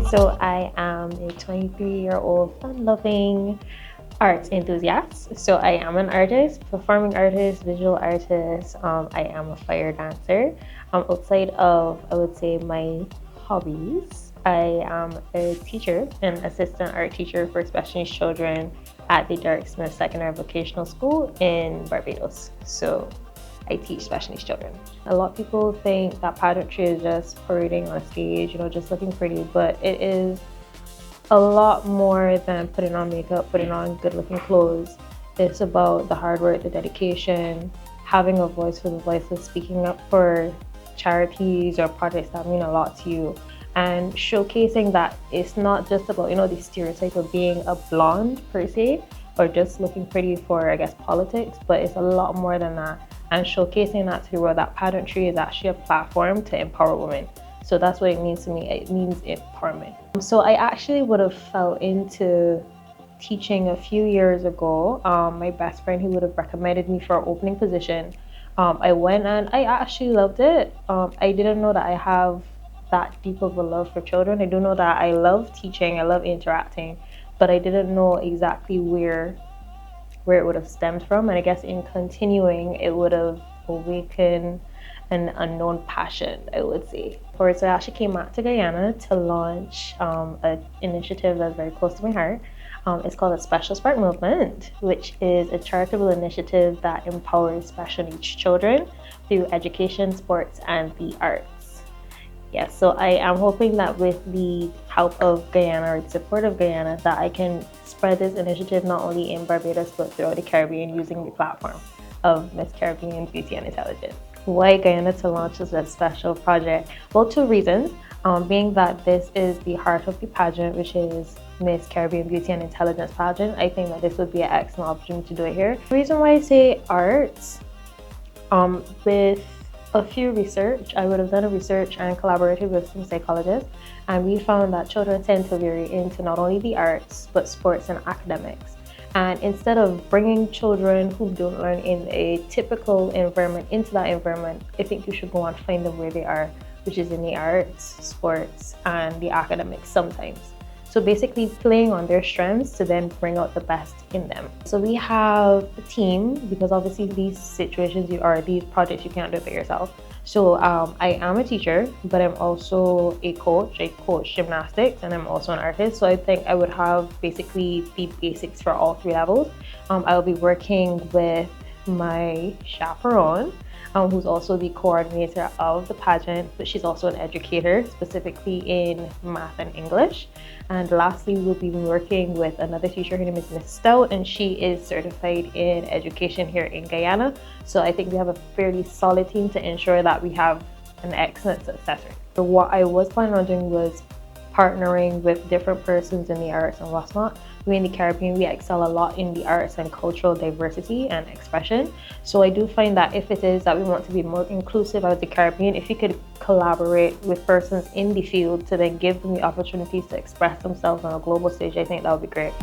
So I am a 23-year-old fun-loving art enthusiast. So I am an artist, performing artist, visual artist. I am a fire dancer. Outside of, I would say, my hobbies, I am a teacher, an assistant art teacher for special needs children at the Derek Smith Secondary Vocational School in Barbados. So I teach special needs children. A lot of people think that pageantry is just parading on stage, just looking pretty, but it is a lot more than putting on makeup, putting on good looking clothes. It's about the hard work, the dedication, having a voice for the voiceless, speaking up for charities or projects that mean a lot to you, and showcasing that it's not just about, the stereotype of being a blonde per se, or just looking pretty for, I guess, politics, but it's a lot more than that. And showcasing that to the world, that pageantry is actually a platform to empower women. So that's what it means to me. It means empowerment. So I actually would have fell into teaching a few years ago. My best friend, he would have recommended me for an opening position. I went and I actually loved it. I didn't know that I have that deep of a love for children. I do know that I love teaching, I love interacting, but I didn't know exactly where it would have stemmed from. And I guess in continuing, it would have awakened an unknown passion, I would say. So I actually came out to Guyana to launch an initiative that's very close to my heart. It's called the Special Spark Movement, which is a charitable initiative that empowers special needs children through education, sports, and the arts. Yes, so I am hoping that with the help of Guyana or the support of Guyana, that I can spread this initiative not only in Barbados but throughout the Caribbean using the platform of Miss Caribbean Beauty and Intelligence. Why Guyana to launch this special project? Well, two reasons. Being that this is the heart of the pageant, which is Miss Caribbean Beauty and Intelligence pageant, I think that this would be an excellent opportunity to do it here. The reason why I say arts, with a few research, I would have done a research and collaborated with some psychologists, and we found that children tend to vary into not only the arts, but sports and academics. And instead of bringing children who don't learn in a typical environment into that environment, I think you should go and find them where they are, which is in the arts, sports, and the academics sometimes. So basically playing on their strengths to then bring out the best in them. So we have a team, because obviously these situations these projects, you can't do it by yourself. So I am a teacher, but I'm also a coach. I coach gymnastics, and I'm also an artist. So I think I would have basically the basics for all three levels. I'll be working with my chaperone, who's also the coordinator of the pageant, but she's also an educator, specifically in math and English. And lastly, we'll be working with another teacher. Her name is Miss Stout, and she is certified in education here in Guyana. So I think we have a fairly solid team to ensure that we have an excellent success rate. So what I was planning on doing was partnering with different persons in the arts and whatnot. We in the Caribbean, we excel a lot in the arts and cultural diversity and expression. So I do find that if it is that we want to be more inclusive as the Caribbean, if we could collaborate with persons in the field to then give them the opportunities to express themselves on a global stage, I think that would be great.